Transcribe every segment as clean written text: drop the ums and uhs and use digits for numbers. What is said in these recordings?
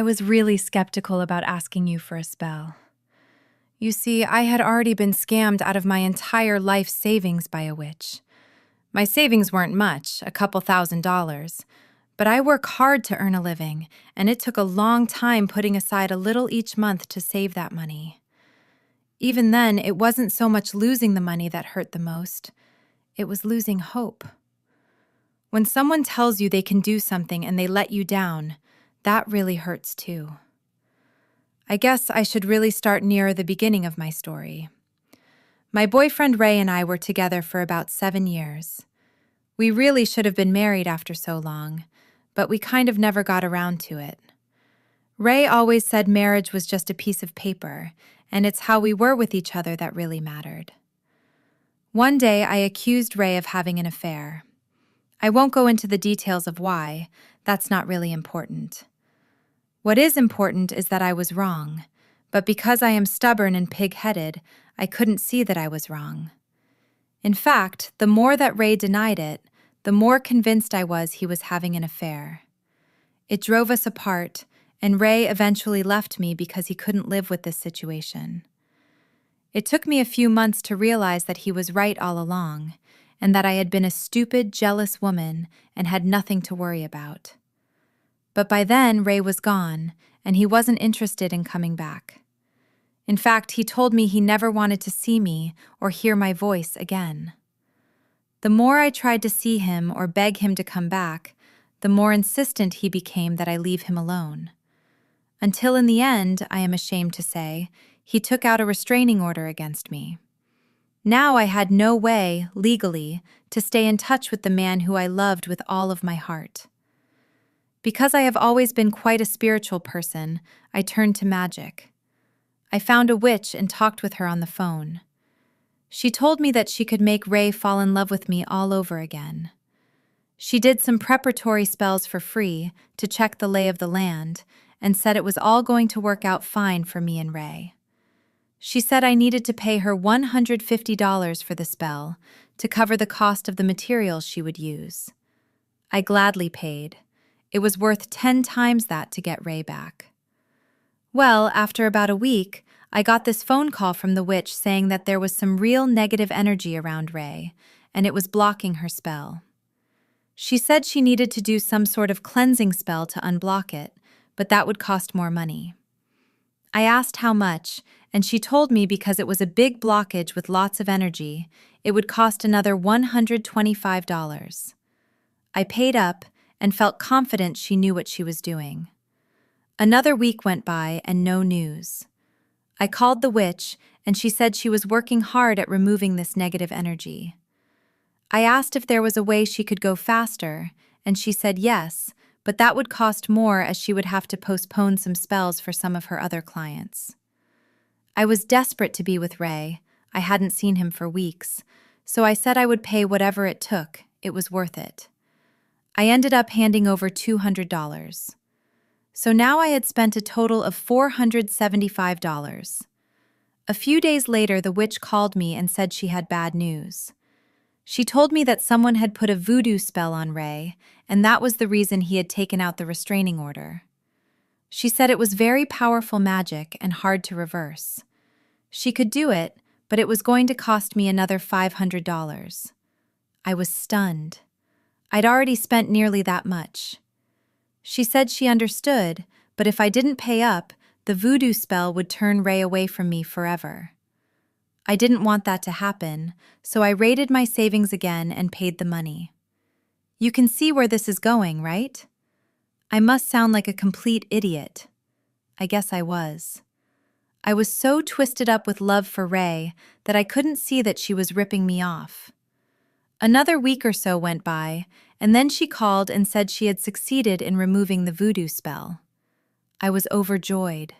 I was really skeptical about asking you for a spell. You see, I had already been scammed out of my entire life savings by a witch. My savings weren't much, a couple $1,000s, but I work hard to earn a living, and it took a long time putting aside a little each month to save that money. Even then, it wasn't so much losing the money that hurt the most. It was losing hope. When someone tells you they can do something and they let you down, that really hurts too. I guess I should really start nearer the beginning of my story. My boyfriend Ray and I were together for about 7 years. We really should have been married after so long, but we kind of never got around to it. Ray always said marriage was just a piece of paper, and it's how we were with each other that really mattered. One day, I accused Ray of having an affair. I won't go into the details of why. That's not really important. What is important is that I was wrong, but because I am stubborn and pig-headed, I couldn't see that I was wrong. In fact, the more that Ray denied it, the more convinced I was he was having an affair. It drove us apart, and Ray eventually left me because he couldn't live with this situation. It took me a few months to realize that he was right all along, and that I had been a stupid, jealous woman and had nothing to worry about. But by then, Ray was gone, and he wasn't interested in coming back. In fact, he told me he never wanted to see me or hear my voice again. The more I tried to see him or beg him to come back, the more insistent he became that I leave him alone. Until in the end, I am ashamed to say, he took out a restraining order against me. Now I had no way, legally, to stay in touch with the man who I loved with all of my heart. Because I have always been quite a spiritual person, I turned to magic. I found a witch and talked with her on the phone. She told me that she could make Ray fall in love with me all over again. She did some preparatory spells for free to check the lay of the land and said it was all going to work out fine for me and Ray. She said I needed to pay her $150 for the spell to cover the cost of the materials she would use. I gladly paid. It was worth 10 times that to get Ray back. Well, after about a week, I got this phone call from the witch saying that there was some real negative energy around Ray, and it was blocking her spell. She said she needed to do some sort of cleansing spell to unblock it, but that would cost more money. I asked how much, and she told me because it was a big blockage with lots of energy, it would cost another $125. I paid up and felt confident she knew what she was doing. Another week went by and no news. I called the witch, and she said she was working hard at removing this negative energy. I asked if there was a way she could go faster, and she said yes, but that would cost more as she would have to postpone some spells for some of her other clients. I was desperate to be with Ray. I hadn't seen him for weeks, so I said I would pay whatever it took. It was worth it. I ended up handing over $200. So now I had spent a total of $475. A few days later, the witch called me and said she had bad news. She told me that someone had put a voodoo spell on Ray, and that was the reason he had taken out the restraining order. She said it was very powerful magic and hard to reverse. She could do it, but it was going to cost me another $500. I was stunned. I'd already spent nearly that much. She said she understood, but if I didn't pay up, the voodoo spell would turn Ray away from me forever. I didn't want that to happen, so I raided my savings again and paid the money. You can see where this is going, right? I must sound like a complete idiot. I guess I was. I was so twisted up with love for Ray that I couldn't see that she was ripping me off. Another week or so went by, and then she called and said she had succeeded in removing the voodoo spell. I was overjoyed.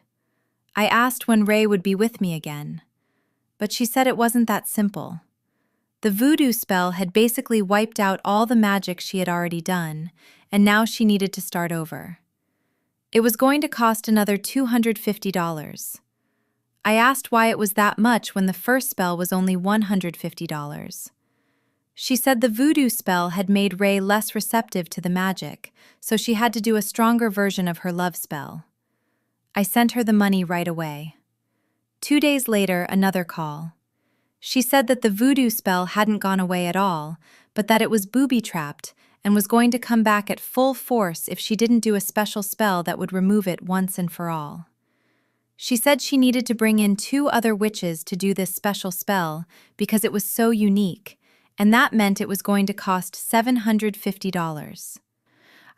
I asked when Ray would be with me again, but she said it wasn't that simple. The voodoo spell had basically wiped out all the magic she had already done, and now she needed to start over. It was going to cost another $250. I asked why it was that much when the first spell was only $150. She said the voodoo spell had made Ray less receptive to the magic, so she had to do a stronger version of her love spell. I sent her the money right away. 2 days later, another call. She said that the voodoo spell hadn't gone away at all, but that it was booby-trapped and was going to come back at full force if she didn't do a special spell that would remove it once and for all. She said she needed to bring in 2 other witches to do this special spell because it was so unique, and that meant it was going to cost $750.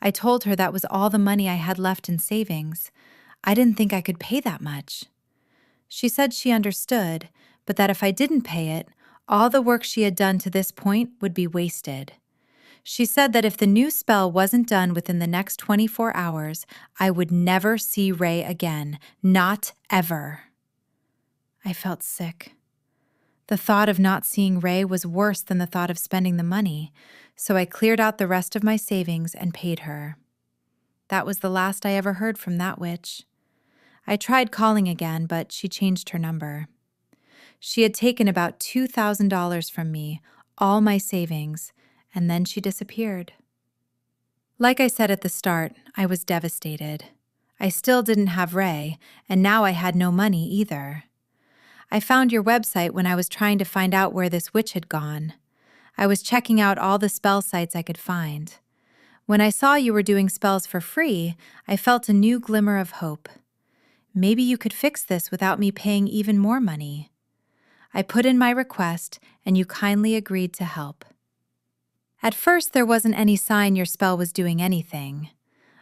I told her that was all the money I had left in savings. I didn't think I could pay that much. She said she understood, but that if I didn't pay it, all the work she had done to this point would be wasted. She said that if the new spell wasn't done within the next 24 hours, I would never see Ray again. Not ever. I felt sick. The thought of not seeing Ray was worse than the thought of spending the money, so I cleared out the rest of my savings and paid her. That was the last I ever heard from that witch. I tried calling again, but she changed her number. She had taken about $2,000 from me, all my savings, and then she disappeared. Like I said at the start, I was devastated. I still didn't have Ray, and now I had no money either. I found your website when I was trying to find out where this witch had gone. I was checking out all the spell sites I could find. When I saw you were doing spells for free, I felt a new glimmer of hope. Maybe you could fix this without me paying even more money. I put in my request, and you kindly agreed to help. At first, there wasn't any sign your spell was doing anything.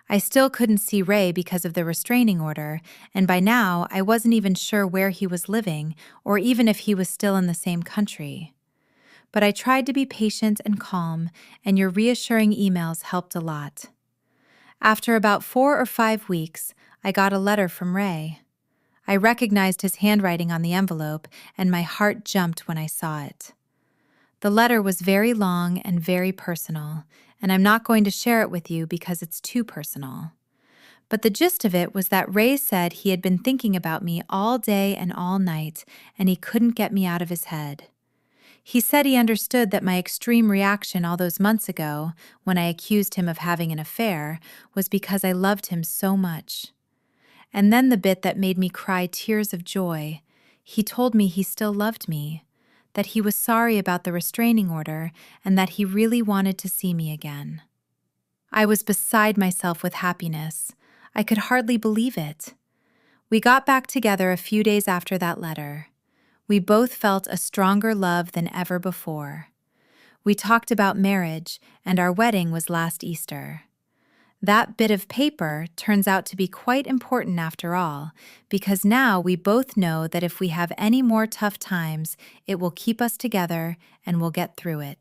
I still couldn't see Ray because of the restraining order, and by now, I wasn't even sure where he was living or even if he was still in the same country. But I tried to be patient and calm, and your reassuring emails helped a lot. After about 4 or 5 weeks, I got a letter from Ray. I recognized his handwriting on the envelope, and my heart jumped when I saw it. The letter was very long and very personal, and I'm not going to share it with you because it's too personal. But the gist of it was that Ray said he had been thinking about me all day and all night, and he couldn't get me out of his head. He said he understood that my extreme reaction all those months ago, when I accused him of having an affair, was because I loved him so much. And then the bit that made me cry tears of joy, he told me he still loved me, that he was sorry about the restraining order, and that he really wanted to see me again. I was beside myself with happiness. I could hardly believe it. We got back together a few days after that letter. We both felt a stronger love than ever before. We talked about marriage, and our wedding was last Easter. That bit of paper turns out to be quite important after all, because now we both know that if we have any more tough times, it will keep us together and we'll get through it.